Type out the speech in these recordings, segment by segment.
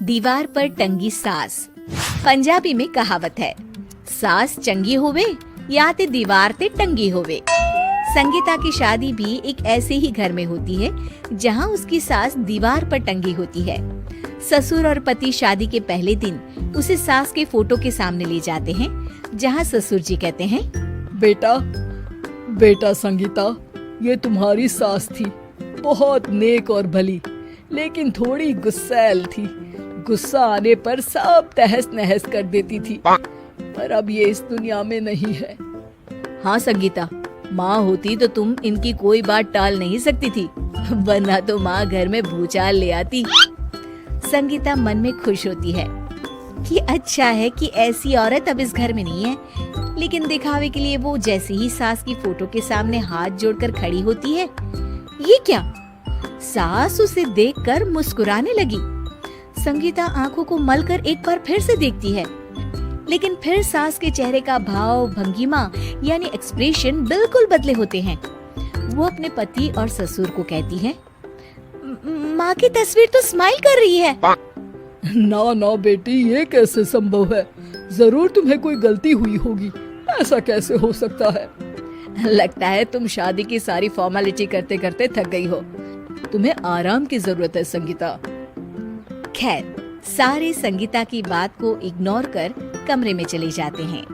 दीवार पर टंगी सास। पंजाबी में कहावत है, सास चंगी होवे या ते दीवार ते टंगी होवे। संगीता की शादी भी एक ऐसे ही घर में होती है जहां उसकी सास दीवार पर टंगी होती है। ससुर और पति शादी के पहले दिन उसे सास के फोटो के सामने ले जाते हैं, जहां ससुर जी कहते हैं, बेटा बेटा संगीता, ये तुम्हारी सास थी, बहुत नेक और भली, लेकिन थोड़ी गुस्सैल थी। गुस्सा आने पर सब तहस नहस कर देती थी, पर अब ये इस दुनिया में नहीं है। हाँ संगीता, माँ होती तो तुम इनकी कोई बात टाल नहीं सकती थी, वरना तो माँ घर में भूचाल ले आती। संगीता मन में खुश होती है कि अच्छा है कि ऐसी औरत अब इस घर में नहीं है, लेकिन दिखावे के लिए वो जैसे ही सास की फोटो के सामने हाथ जोड़कर खड़ी होती है, ये क्या? सास उसे देखकर मुस्कुराने लगी। संगीता आंखों को मलकर एक बार फिर से देखती है, लेकिन फिर सास के चेहरे का भाव, भंगिमा यानी एक्सप्रेशन बिल्कुल बदले होते हैं। वो अपने पति और ससुर को कहती है, माँ की तस्वीर तो स्माइल कर रही है। ना ना बेटी, ये कैसे संभव है? जरूर तुम्हें कोई गलती हुई होगी, ऐसा कैसे हो सकता है? लगता है तुम शादी की सारी फॉर्मेलिटी करते करते थक गई हो, तुम्हें आराम की जरूरत है संगीता। खैर, सारे संगीता की बात को इग्नोर कर कमरे में चले जाते हैं।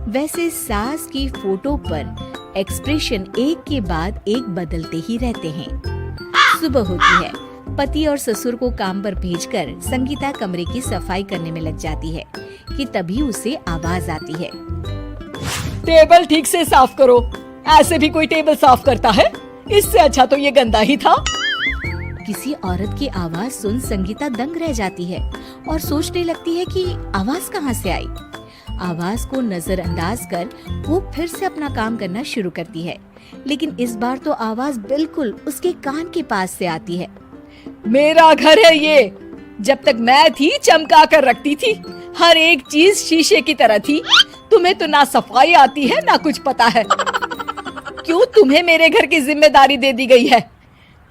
वैसे सास की फोटो पर एक्सप्रेशन एक के बाद एक बदलते ही रहते हैं। सुबह होती है, पति और ससुर को काम पर भेजकर संगीता कमरे की सफाई करने में लग जाती है कि तभी उसे आवाज आती है, टेबल ठीक से साफ करो। ऐसे भी कोई टेबल साफ करता है? इससे अच्छा तो ये गंदा ही था। किसी औरत की आवाज सुन संगीता दंग रह जाती है और सोचने लगती है कि आवाज कहाँ से आई। आवाज को नजरअंदाज कर वो फिर से अपना काम करना शुरू करती है, लेकिन इस बार तो आवाज बिल्कुल उसके कान के पास से आती है। मेरा घर है ये, जब तक मैं थी चमका कर रखती थी, हर एक चीज शीशे की तरह थी। तुम्हें तो ना सफाई आती है ना कुछ पता है। क्यों तुम्हें मेरे घर की जिम्मेदारी दे दी गई है?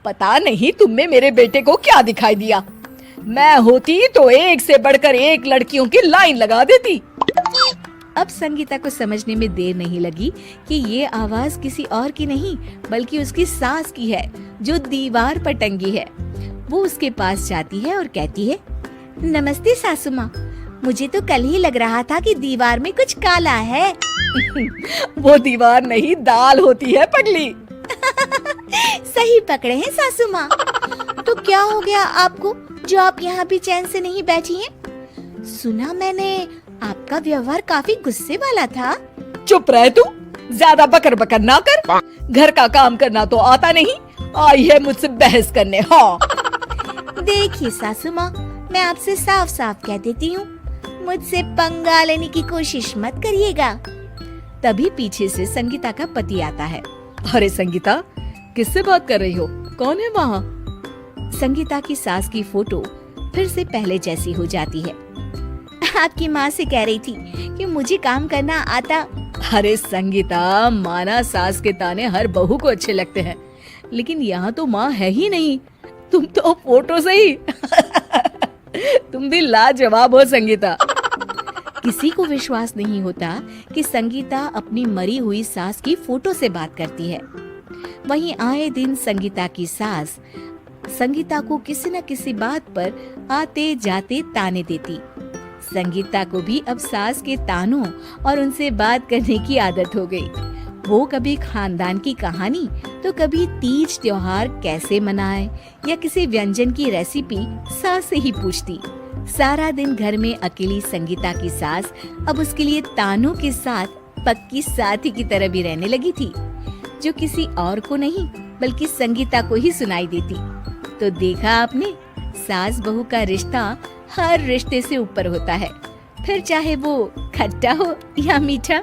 पता नहीं तुम में मेरे बेटे को क्या दिखाई दिया। मैं होती तो एक से बढ़कर एक लड़कियों की लाइन लगा देती। अब संगीता को समझने में देर नहीं लगी कि ये आवाज किसी और की नहीं बल्कि उसकी सास की है, जो दीवार पर टंगी है। वो उसके पास जाती है और कहती है, नमस्ते सासू माँ, मुझे तो कल ही लग रहा था कि दीवार में कुछ काला है। वो दीवार नहीं, दाल होती है पगली। सही पकड़े हैं सासू माँ। तो क्या हो गया आपको जो आप यहाँ भी चैन से नहीं बैठी हैं? सुना मैंने आपका व्यवहार काफी गुस्से वाला था। चुप रह तू, ज्यादा बकर बकर ना कर। घर का काम करना तो आता नहीं, आई है मुझसे बहस करने। हाँ देखिए सासू माँ, मैं आपसे साफ साफ कह देती हूँ, मुझसे पंगा लेने की कोशिश मत करिएगा। तभी पीछे से संगीता का पति आता है। अरे संगीता, किससे बात कर रही हो? कौन है वहाँ? संगीता की सास की फोटो फिर से पहले जैसी हो जाती है। आपकी माँ से कह रही थी कि मुझे काम करना आता। अरे संगीता, माना सास के ताने हर बहू को अच्छे लगते हैं, लेकिन यहाँ तो माँ है ही नहीं, तुम तो फोटो से ही। तुम भी लाजवाब हो संगीता। किसी को विश्वास नहीं होता कि संगीता अपनी मरी हुई सास की फोटो से बात करती है। वहीं आए दिन संगीता की सास संगीता को किसी न किसी बात पर आते जाते ताने देती। संगीता को भी अब सास के तानों और उनसे बात करने की आदत हो गई। वो कभी खानदान की कहानी तो कभी तीज त्योहार कैसे मनाए या किसी व्यंजन की रेसिपी सास से ही पूछती। सारा दिन घर में अकेली संगीता की सास अब उसके लिए तानों के साथ पक्की साथी की तरह भी रहने लगी थी, जो किसी और को नहीं बल्कि संगीता को ही सुनाई देती। तो देखा आपने, सास बहू का रिश्ता हर रिश्ते से ऊपर होता है, फिर चाहे वो खट्टा हो या मीठा।